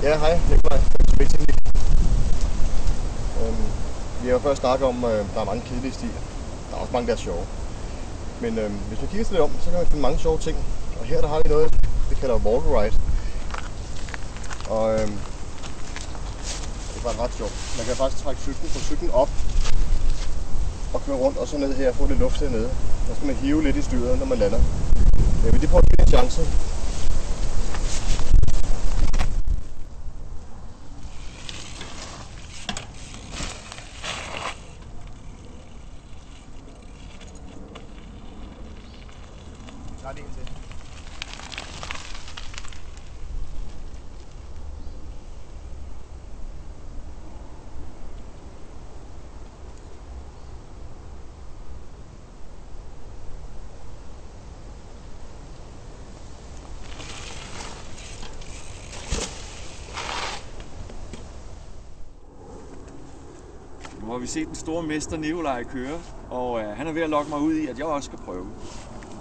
Ja, hej Nikolaj. Vi har jo først snakket om, at der er mange kedelige stier. Der er også mange, der er sjove. Men hvis man kigger sig lidt om, så kan man finde mange sjove ting. Og her der har vi noget, vi kalder walk ride. Og det er faktisk ret sjovt. Man kan faktisk trække cyklen op og køre rundt og så ned her og få lidt luft hernede. Så skal man hive lidt i styret, når man lander. Jeg vil lige prøve at give en chance. Jeg tager det en til. Nu har vi set den store mester Nikolaj køre, og han er ved at lokke mig ud i, at jeg også skal prøve.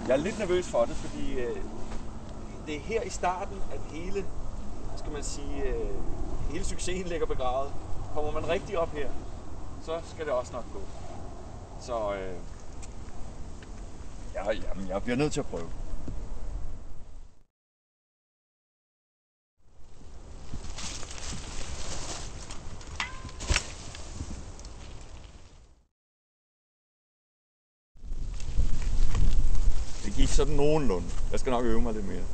Jeg er lidt nervøs for det, fordi det er her i starten, at hele succesen ligger begravet. Kommer man rigtig op her, så skal det også nok gå. Så jeg bliver nødt til at prøve. Det gik sådan nogenlunde. Jeg skal nok øve mig lidt mere.